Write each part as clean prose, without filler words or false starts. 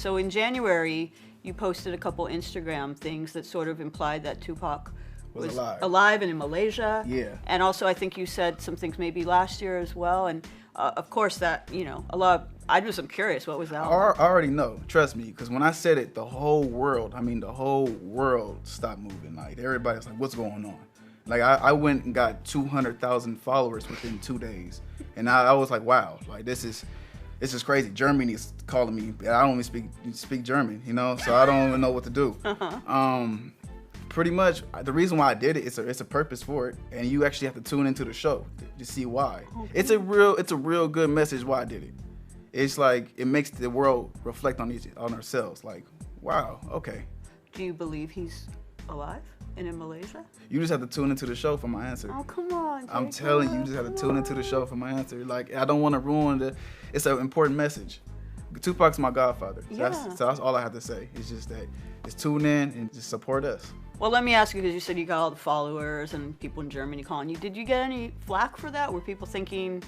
So in January, you posted a couple Instagram things that sort of implied that Tupac was alive and in Malaysia. Yeah. And also, I think you said some things maybe last year as well. And of course, that, you know, I'm curious, what was that? I already know, trust me, because when I said it, the whole world stopped moving. Like, everybody's like, what's going on? Like, I went and got 200,000 followers within 2 days. And I was like, wow, like, this is crazy. Germany's calling me. I don't even speak German, you know, so I don't even know what to do. Pretty much, the reason why I did it, it's a purpose for it, and you actually have to tune into the show to see why. Okay. It's a real good message why I did it. It's like, it makes the world reflect on ourselves. Like, wow, okay. Do you believe he's alive and in Malaysia? You just have to tune into the show for my answer. Oh, come on, Jay, I'm telling you, you just have to tune into the show for my answer. Like, I don't want to ruin it's an important message. Tupac's my godfather. So, that's all I have to say. It's just that, just tune in and just support us. Well, let me ask you, because you said you got all the followers and people in Germany calling you. Did you get any flack for that? Were people thinking,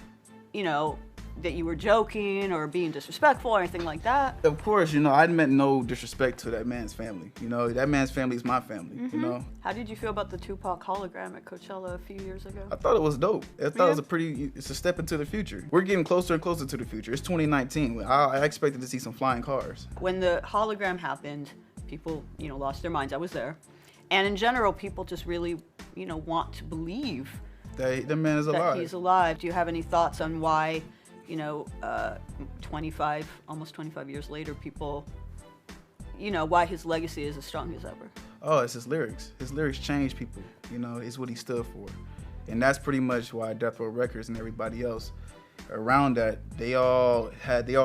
you know, that you were joking or being disrespectful or anything like that? Of course, you know, I meant no disrespect to that man's family. You know, that man's family is my family, you know. How did you feel about the Tupac hologram at Coachella a few years ago? I thought it was dope. I thought it was it's a step into the future. We're getting closer and closer to the future. It's 2019. I expected to see some flying cars. When the hologram happened, people, you know, lost their minds. I was there. And in general, people just really, you know, want to believe that the man is alive. That he's alive. Do you have any thoughts on why, you know, almost 25 years later, people, you know, why his legacy is as strong as ever? Oh, it's his lyrics. His lyrics change people. You know, it's what he stood for. And that's pretty much why Death Row Records and everybody else around that, they all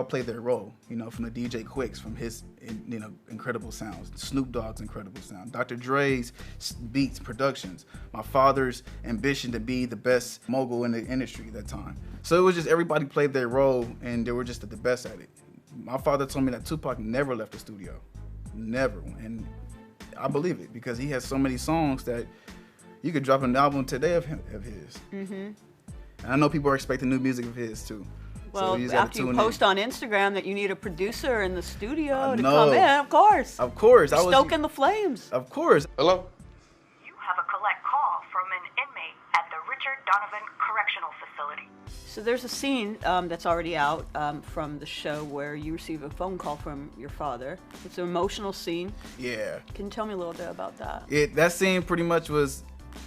played their role, you know, from the DJ Quicks, from his, you know, incredible sounds, Snoop Dogg's incredible sound, Dr. Dre's beats, productions, my father's ambition to be the best mogul in the industry at that time. So it was just, everybody played their role, and they were just the best at it. My father told me that Tupac never left the studio, never, and I believe it, because he has so many songs that you could drop an album today of his. And I know people are expecting new music of his too. Well, so after you post on Instagram that you need a producer in the studio to come in, of course. Of course. You're stoking the flames. Of course. Hello? You have a collect call from an inmate at the Richard Donovan Correctional Facility. So there's a scene that's already out from the show where you receive a phone call from your father. It's an emotional scene. Yeah. Can you tell me a little bit about that? That scene pretty much was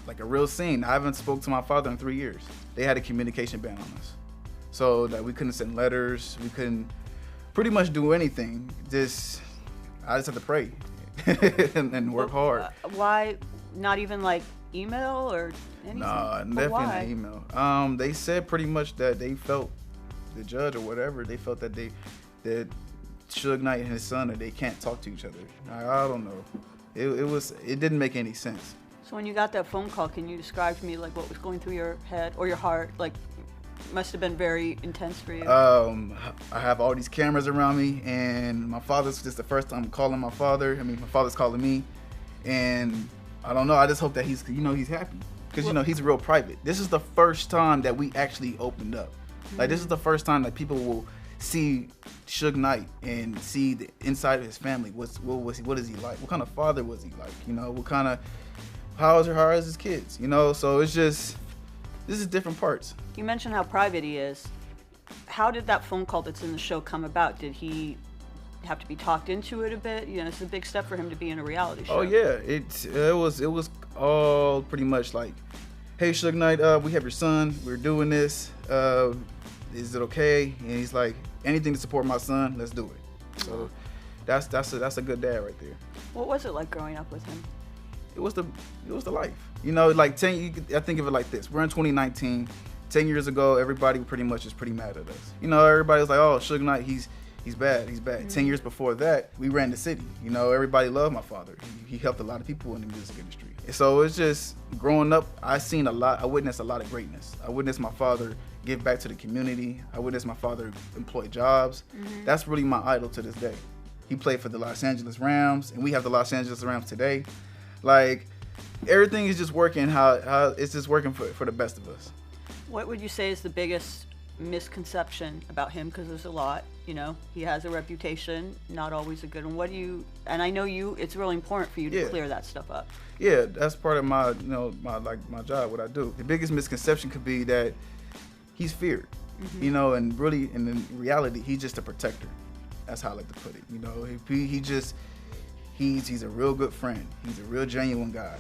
like a real scene. I haven't spoke to my father in 3 years. They had a communication ban on us. So that we couldn't send letters, we couldn't pretty much do anything. I just had to pray and work hard. Why not even like email or anything? Nah, definitely not email. They said pretty much that they felt, the judge or whatever, they felt that that Suge Knight and his son, that they can't talk to each other. I don't know. It didn't make any sense. So when you got that phone call, can you describe to me like what was going through your head or your heart? Like, must have been very intense for you. I have all these cameras around me, and my father's just the first time calling my father. I mean, my father's calling me, and I don't know. I just hope that he's happy, because you know he's real private. This is the first time that we actually opened up. Like, this is the first time that people will see Suge Knight and see the inside of his family. What is he like? What kind of father was he like? You know, how is his kids? You know, so it's just, this is different parts. You mentioned how private he is. How did that phone call that's in the show come about? Did he have to be talked into it a bit? You know, it's a big step for him to be in a reality show. Oh yeah, it was all pretty much like, hey Suge Knight, we have your son, we're doing this. Is it okay? And he's like, anything to support my son, let's do it. So that's a good dad right there. What was it like growing up with him? It was the life. You know, like I think of it like this. We're in 2019. 10 years ago, everybody pretty much is pretty mad at us. You know, everybody was like, oh, Suge Knight, he's bad. 10 years before that, we ran the city. You know, everybody loved my father. He helped a lot of people in the music industry. So it's just, growing up, I witnessed a lot of greatness. I witnessed my father give back to the community. I witnessed my father employ jobs. That's really my idol to this day. He played for the Los Angeles Rams, and we have the Los Angeles Rams today. Like, everything is just working how it's just working for the best of us. What would you say is the biggest misconception about him? Because there's a lot, you know. He has a reputation, not always a good one. What do you, and I know you, it's really important for you to clear that stuff up. Yeah, that's part of my, you know, my job, what I do. The biggest misconception could be that he's feared, you know, and really, in reality, he's just a protector. That's how I like to put it. You know, he's a real good friend. He's a real genuine guy.